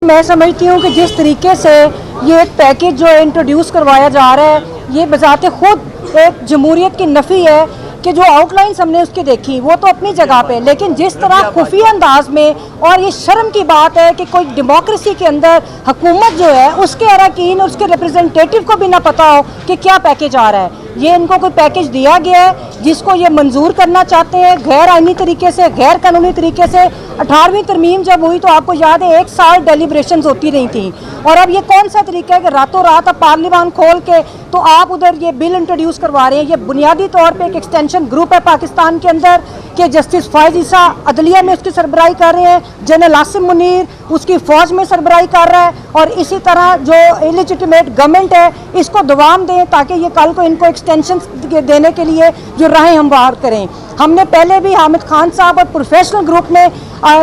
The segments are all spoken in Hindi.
मैं समझती हूँ कि जिस तरीके से ये एक पैकेज जो इंट्रोड्यूस करवाया जा रहा है, ये बजाते खुद एक जमहूरियत की नफ़ी है कि जो आउटलाइंस हमने उसकी देखी वो तो अपनी जगह पे, लेकिन जिस तरह खुफिया अंदाज में, और ये शर्म की बात है कि कोई डेमोक्रेसी के अंदर हुकूमत जो है उसके अरकान और उसके रिप्रेजेंटेटिव को भी ना पता हो कि क्या पैकेज आ रहा है। ये इनको कोई पैकेज दिया गया है जिसको ये मंजूर करना चाहते हैं गैर आईनी तरीके से, गैर कानूनी तरीके से। 18वीं तरमीम जब हुई तो आपको याद है 1 साल डेलिब्रेशंस होती रही थी, और अब ये कौन सा तरीका है कि रातों रात अब पार्लियामान खोल के तो आप उधर ये बिल इंट्रोड्यूस करवा रहे हैं। ये बुनियादी तौर पे एक एक्सटेंशन ग्रुप है पाकिस्तान के अंदर कि जस्टिस फ़ाइज़ ईसा अदलिया में उसकी सरबराही कर रहे हैं, जनरल आसिम मुनीर उसकी फ़ौज में सरबराही कर रहा है, और इसी तरह जो इलिजिटिमेट गवर्नमेंट है इसको दवाम दें ताकि ये कल को इनको एक्सटेंशन देने के लिए जो राहें हमवार करें। हमने पहले भी हामिद खान साहब और प्रोफेशनल ग्रुप ने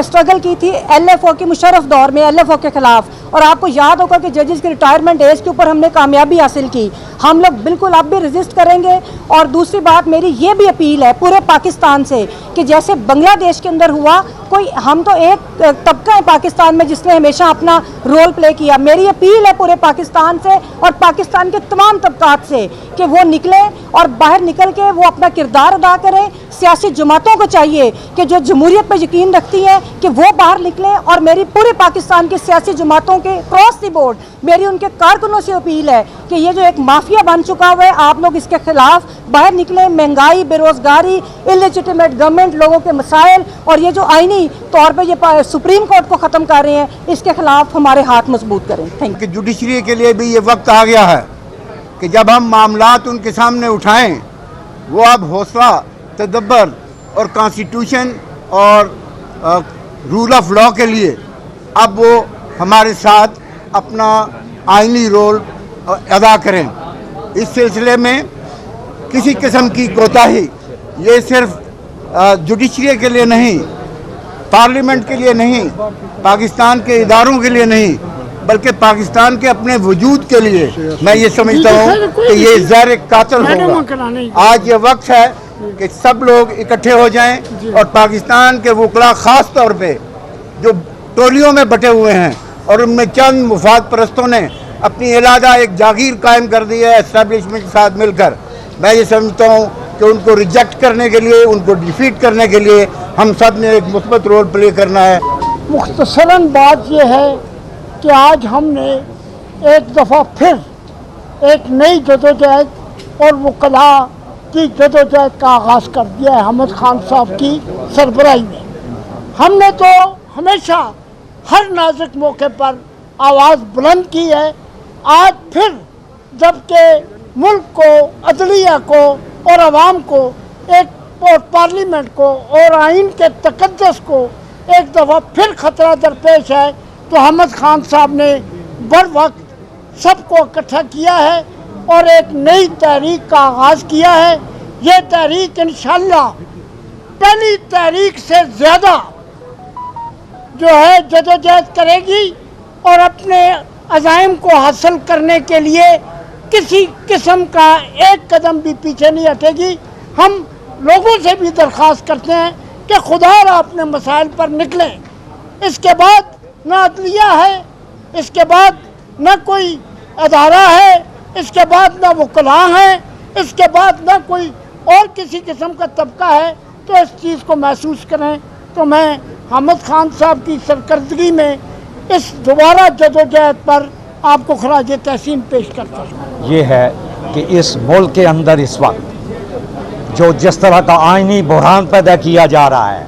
स्ट्रगल की थी LFO की मुशर्रफ दौर में LFO के खिलाफ, और आपको याद होगा कि जजेस की रिटायरमेंट एज के ऊपर हमने कामयाबी हासिल की। हम लोग बिल्कुल अब भी रेजिस्ट करेंगे। और दूसरी बात मेरी ये भी अपील है पूरे पाकिस्तान से कि जैसे बांग्लादेश के अंदर हुआ, कोई हम तो एक तबका है पाकिस्तान में जिसने हमेशा अपना रोल प्ले किया। मेरी अपील है पूरे पाकिस्तान से और पाकिस्तान के तमाम तबकात से कि वो निकले और बाहर निकल के वो अपना किरदार अदा करें। सियासी जमातों को चाहिए कि जो जमहूरियत पर यकीन रखती है कि वो बाहर निकलें, और मेरी पूरे पाकिस्तान की सियासी जमातों के क्रॉस द बोर्ड मेरी उनके कारकुनों से अपील है कि ये जो एक माफिया बन चुका हुआ है, आप लोग इसके खिलाफ बाहर निकलें। महंगाई, बेरोजगारी, इलिजिटिमेट गवर्नमेंट, लोगों के मसाइल, और ये जो आईनी तौर पर ये सुप्रीम कोर्ट को ख़त्म कर रहे हैं, इसके खिलाफ हमारे हाथ मजबूत करें। Thank you. जुडिशरी के लिए भी ये वक्त आ गया है कि जब हम मामलात उनके सामने उठाएं, वो अब हौसला, तदब्बर और कॉन्स्टिट्यूशन और रूल ऑफ लॉ के लिए अब वो हमारे साथ अपना आईनी रोल अदा करें। इस सिलसिले में किसी किस्म की कोताही ये सिर्फ जुडिशरी के लिए नहीं, पार्लियामेंट के लिए नहीं, पाकिस्तान के इदारों के लिए नहीं, बल्कि पाकिस्तान के अपने वजूद के लिए मैं ये समझता हूँ कि ये ज़हर कातिल होगा। आज ये वक्त है कि सब लोग इकट्ठे हो जाएं और पाकिस्तान के वकला ख़ास तौर पे जो टोलियों में बटे हुए हैं और उनमें चंद मुफाद परस्तों ने अपनी इलादा एक जागीर कायम कर दी है एस्टेब्लिशमेंट के साथ मिलकर, मैं ये समझता हूँ कि उनको रिजेक्ट करने के लिए, उनको डिफीट करने के लिए हम सब ने एक मुस्बत रोल प्ले करना है। मुख्तसरन बात यह है कि आज हमने एक दफ़ा फिर एक नई जदोजहद और वकला की जदोजहद का आगाज़ कर दिया है हामिद खान साहब की सरबराही में। हमने तो हमेशा हर नाजुक मौके पर आवाज़ बुलंद की है। आज फिर जबकि मुल्क को, अदलिया को और अवाम को और पार्लियामेंट को और आइन के तकद्दस को एक दफ़ा फिर ख़तरा दरपेश है, तो हामिद खान साहब ने बर वक्त सबको इकट्ठा किया है और एक नई तहरीक का आगाज़ किया है। ये तहरीक इंशाअल्लाह पहली तहरीक से ज़्यादा जो है जदोजहद करेगी और अपने अज़ाइम को हासिल करने के लिए किसी किस्म का एक कदम भी पीछे नहीं हटेगी। हम लोगों से भी दरख्वास्त करते हैं कि खुदारा अपने मसाइल पर निकलें। इसके बाद ना अदलिया है, इसके बाद ना कोई अदारा है, इसके बाद ना वकला हैं, इसके बाद ना कोई और किसी किस्म का तबका है, तो इस चीज़ को महसूस करें। तो मैं हामिद खान साहब की सरकर्दगी में इस दोबारा जदोजहद पर आपको खराज तहसीन पेश करता हूँ। ये है कि इस मुल्क के अंदर इस वक्त जो जिस तरह का आइनी बुहरान पैदा किया जा रहा है,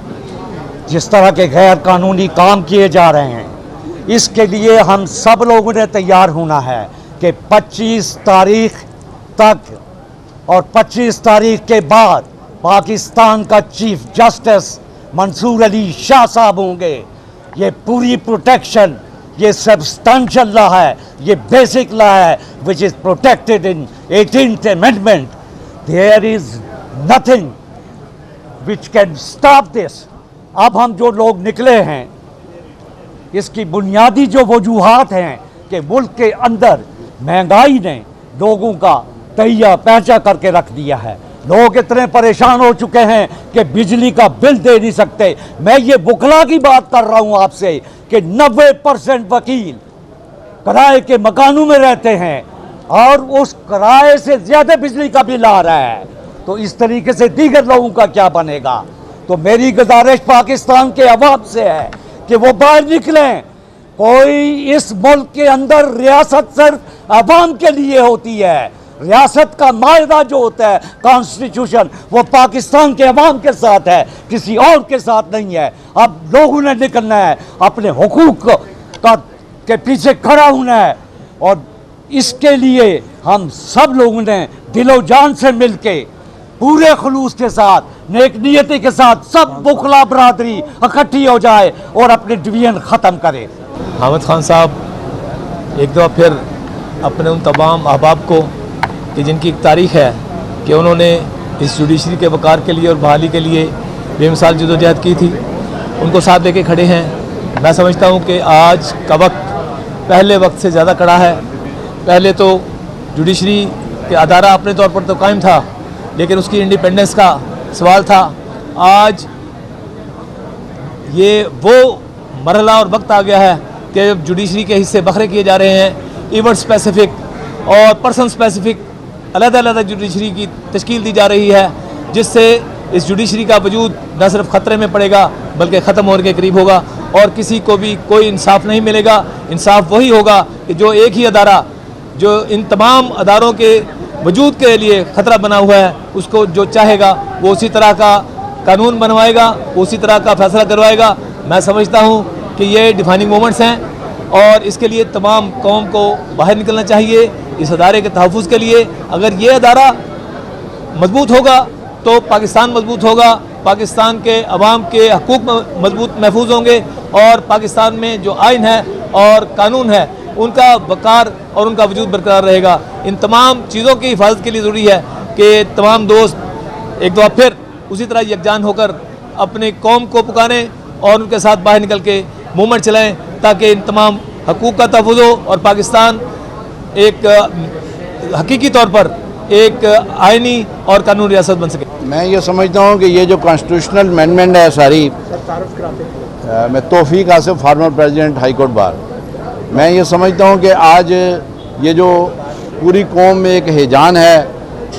जिस तरह के गैर कानूनी काम किए जा रहे हैं, इसके लिए हम सब लोगों ने तैयार होना है कि 25 तारीख तक और 25 तारीख के बाद पाकिस्तान का चीफ जस्टिस मंसूर अली शाह साहब होंगे। ये पूरी प्रोटेक्शन, ये सब्सटेंशियल लॉ है, ये बेसिक लॉ है which is protected in 18th amendment. There is nothing which can stop this. अब हम जो लोग निकले हैं, इसकी बुनियादी जो वजूहात हैं कि मुल्क के अंदर महंगाई ने लोगों का तहिया पैंचा करके रख दिया है, लोग इतने परेशान हो चुके हैं कि बिजली का बिल दे नहीं सकते। मैं ये बुखला की बात कर रहा हूं आपसे कि 90% वकील किराए के मकानों में रहते हैं और उस किराए से ज्यादा बिजली का बिल आ रहा है। तो इस तरीके से दीगर लोगों का क्या बनेगा? तो मेरी गुजारिश पाकिस्तान के अवाम से है कि वो बाहर निकलें। कोई इस मुल्क के अंदर रियासत सिर्फ अवाम के लिए होती है। रियासत का मायदा जो होता है कॉन्स्टिट्यूशन, वो पाकिस्तान के अवाम के साथ है, किसी और के साथ नहीं है। अब लोगों ने निकलना है, अपने हुकूक का के पीछे खड़ा होना है और इसके लिए हम सब लोगों ने दिलो जान से मिलके पूरे खुलूस के साथ, नेक नियति के साथ सब बुखला बरादरी इकट्ठी हो जाए और अपने डिवीजन ख़त्म करे। हामिद खान साहब एक दफ़ा फिर अपने उन तमाम अहबाब को कि जिनकी एक तारीख़ है कि उन्होंने इस जुडिशरी के वक़ार के लिए और बहाली के लिए बेमिसाल जदोजहद की थी, उनको साथ लेके खड़े हैं। मैं समझता हूँ कि आज का वक्त पहले वक्त से ज़्यादा कड़ा है। पहले तो जुडिशरी के अदारा अपने तौर पर तो कायम था, लेकिन उसकी इंडिपेंडेंस का सवाल था। आज ये वो मरहला और वक्त आ गया है कि जब जुडिशरी के हिस्से बखरे किए जा रहे हैं, इवेंट स्पेसिफिक और पर्सन स्पेसिफिक अलग-अलग जुडिशरी की तश्कील दी जा रही है, जिससे इस जुडिशरी का वजूद न सिर्फ ख़तरे में पड़ेगा बल्कि ख़त्म होने के करीब होगा और किसी को भी कोई इंसाफ नहीं मिलेगा। इंसाफ वही होगा कि जो एक ही अदारा जो इन तमाम अदारों के वजूद के लिए ख़तरा बना हुआ है, उसको जो चाहेगा वो उसी तरह का कानून बनवाएगा, उसी तरह का फैसला करवाएगा। मैं समझता हूँ कि ये डिफाइनिंग मोमेंट्स हैं और इसके लिए तमाम कौम को बाहर निकलना चाहिए इस अदारे के तहफ़्फ़ुज़ के लिए। अगर ये अदारा मजबूत होगा तो पाकिस्तान मजबूत होगा, पाकिस्तान के अवाम के हकूक़ मजबूत महफूज होंगे और पाकिस्तान में जो आइन है और कानून है उनका वक़ार और उनका वजूद बरकरार रहेगा। इन तमाम चीज़ों की हिफाजत के लिए ज़रूरी है कि तमाम दोस्त एक दफ़ा फिर उसी तरह यकजान होकर अपने कौम को पुकारें और उनके साथ बाहर निकल के मूवमेंट चलाएँ ताकि इन तमाम हकूक़ का तहफ़्फ़ुज़ हो और पाकिस्तान एक हकीकी तौर पर एक आइनी और कानूनी रियासत बन सके। मैं ये समझता हूँ कि ये जो कॉन्स्टिट्यूशनल अमेंडमेंट है सारी, मैं Taufiq Asif former president high court bar, मैं ये समझता हूँ कि आज ये जो पूरी कौम में एक हिजान है,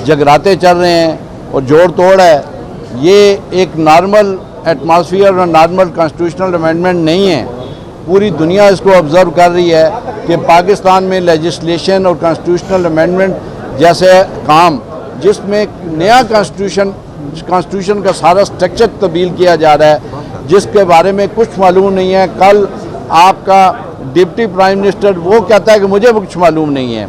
जगराते चल रहे हैं और जोड़ तोड़ है, ये एक नॉर्मल एटमॉस्फेयर और नॉर्मल कॉन्स्टिट्यूशनल अमेंडमेंट नहीं है। पूरी दुनिया इसको ऑब्ज़र्व कर रही है कि पाकिस्तान में लेजिस्लेशन और कॉन्स्टिट्यूशनल अमेंडमेंट जैसे काम, जिसमें नया कॉन्स्टिट्यूशन का सारा स्ट्रक्चर तब्दील किया जा रहा है, जिसके बारे में कुछ मालूम नहीं है। कल आपका डिप्टी प्राइम मिनिस्टर वो कहता है कि मुझे कुछ मालूम नहीं है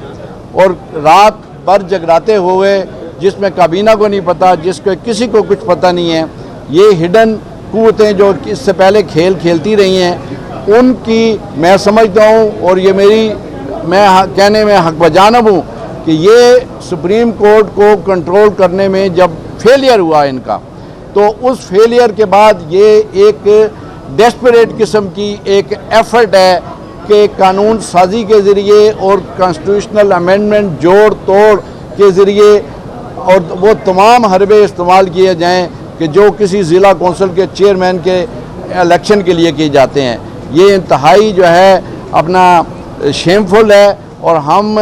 और रात भर जगराते हुए जिसमें काबीना को नहीं पता, जिसके किसी को कुछ पता नहीं है। ये हिडन कुव्वतें जो इससे पहले खेल खेलती रही हैं, उनकी मैं समझता हूँ और ये मैं कहने में हक बजानब हूँ कि ये सुप्रीम कोर्ट को कंट्रोल करने में जब फेलियर हुआ इनका, तो उस फेलियर के बाद ये एक डेस्परेट किस्म की एक एफर्ट है कि कानून साजी के ज़रिए और कॉन्स्टिट्यूशनल अमेंडमेंट जोड़ तोड़ के ज़रिए और वो तमाम हरबे इस्तेमाल किए जाएं कि जो किसी ज़िला कौंसिल के चेयरमैन के इलेक्शन के लिए किए जाते हैं। ये इंतहाई जो है अपना शेमफुल है और हम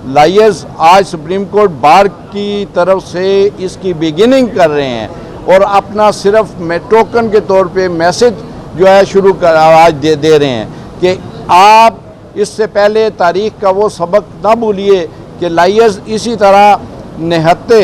लायर्स आज सुप्रीम कोर्ट बार की तरफ से इसकी बिगिनिंग कर रहे हैं और अपना सिर्फ टोकन के तौर पे मैसेज जो है शुरू कर आज दे रहे हैं कि आप इससे पहले तारीख़ का वो सबक ना भूलिए कि लायर्स इसी तरह निहत्ते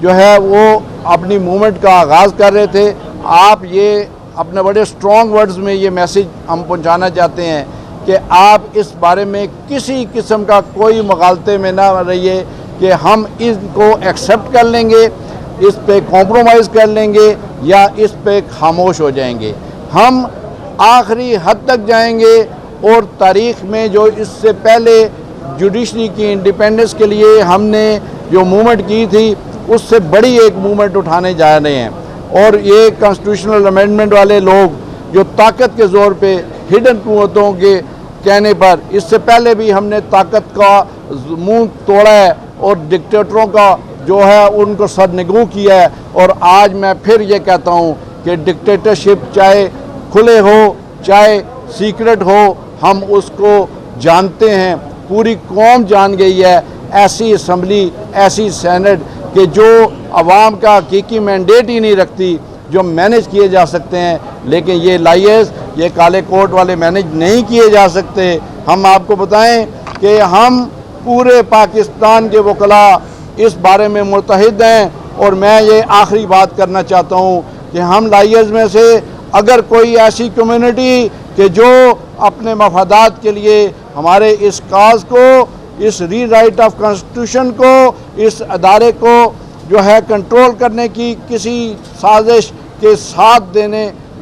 जो है वो अपनी मूवमेंट का आगाज़ कर रहे थे। आप ये अपने बड़े स्ट्रॉन्ग वर्ड्स में ये मैसेज हम पहुंचाना चाहते हैं कि आप इस बारे में किसी किस्म का कोई मुगालते में ना रहिए कि हम इनको एक्सेप्ट कर लेंगे, इस पे कॉम्प्रोमाइज़ कर लेंगे या इस पे खामोश हो जाएंगे। हम आखिरी हद तक जाएंगे और तारीख़ में जो इससे पहले जुडिशरी की इंडिपेंडेंस के लिए हमने जो मूवमेंट की थी, उससे बड़ी एक मूवमेंट उठाने जा रहे हैं। और ये कॉन्स्टिट्यूशनल अमेंडमेंट वाले लोग जो ताकत के ज़ोर पे हिडन कुव्वतों के कहने पर, इससे पहले भी हमने ताकत का मुंह तोड़ा है और डिक्टेटरों का जो है उनको सरनगू किया है। और आज मैं फिर ये कहता हूँ कि डिक्टेटरशिप चाहे खुले हो चाहे सीक्रेट हो, हम उसको जानते हैं, पूरी कौम जान गई है। ऐसी असम्बली, ऐसी सेनेट कि जो आवाम का हकीकी मैंडेट ही नहीं रखती, जो मैनेज किए जा सकते हैं, लेकिन ये लाइएस, ये काले कोट वाले मैनेज नहीं किए जा सकते। हम आपको बताएं कि हम पूरे पाकिस्तान के वकला इस बारे में मुत्तहिद हैं। और मैं ये आखिरी बात करना चाहता हूँ कि हम लाइएस में से अगर कोई ऐसी कम्युनिटी कि जो अपने मफादात के लिए हमारे इस काज को, इस री राइट ऑफ कॉन्स्टिट्यूशन को, इस अदारे को जो है कंट्रोल करने की किसी साजिश के साथ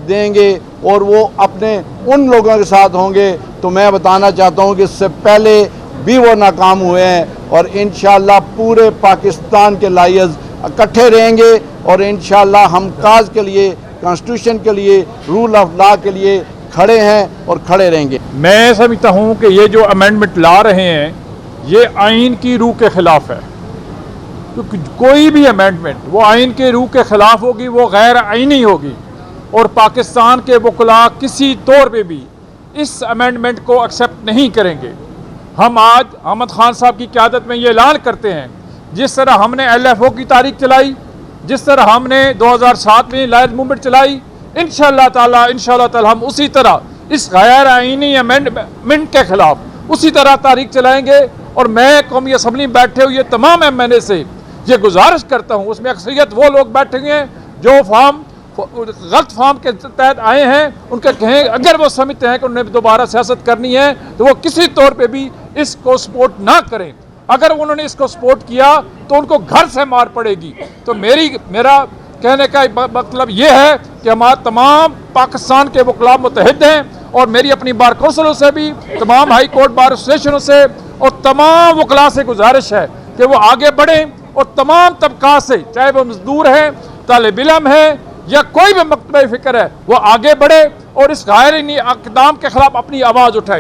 देंगे और वो अपने उन लोगों के साथ होंगे, तो मैं बताना चाहता हूँ कि इससे पहले भी वो नाकाम हुए हैं। और इंशाअल्लाह पूरे पाकिस्तान के लाइज इकट्ठे रहेंगे और इंशाअल्लाह हम काज के लिए, कॉन्स्टिट्यूशन के लिए, रूल ऑफ लॉ के लिए खड़े हैं और खड़े रहेंगे। मैं समझता हूँ कि ये जो अमेंडमेंट ला रहे हैं ये आइन की रूह के ख़िलाफ़ है, क्योंकि कोई भी अमेंडमेंट वो आइन के रूह के ख़िलाफ़ होगी, वो गैर आइनी होगी। और पाकिस्तान के वकला किसी तौर पे भी इस अमेंडमेंट को एक्सेप्ट नहीं करेंगे। हम आज अहमद खान साहब की क़यादत में ये ऐलान करते हैं, जिस तरह हमने LFO की तारीख चलाई, जिस तरह हमने 2007 में लायद मूवमेंट चलाई, इंशाअल्लाह ताला हम उसी तरह इस गैर आइनी अमेंडमेंट के ख़िलाफ़ उसी तरह तारीख चलाएँगे। और मैं कौमी असम्बली में बैठे हुए तमाम MNA से ये गुजारिश करता हूँ, उसमें अक्सरियत वो लोग बैठे हुए हैं जो गलत फार्म के तहत आए हैं, उनके कहें अगर वो समझते हैं कि उन्हें दोबारा सियासत करनी है तो वो किसी तौर पे भी इसको सपोर्ट ना करें। अगर उन्होंने इसको सपोर्ट किया तो उनको घर से मार पड़ेगी। तो मेरा कहने का मतलब ये है कि हमारा तमाम पाकिस्तान के वकला मुत्तहिद हैं और मेरी अपनी बार कौंसिलों से भी, तमाम हाई कोर्ट बार एसोसिएशनों से और तमाम वकला से गुजारिश है कि वो आगे बढ़ें और तमाम तबका से, चाहे वो मजदूर हैं, तालिब इल्म है या कोई भी मकतब फ़िक्र है, वो आगे बढ़े और इस गैर आइनी इक़दाम के खिलाफ अपनी आवाज़ उठाए।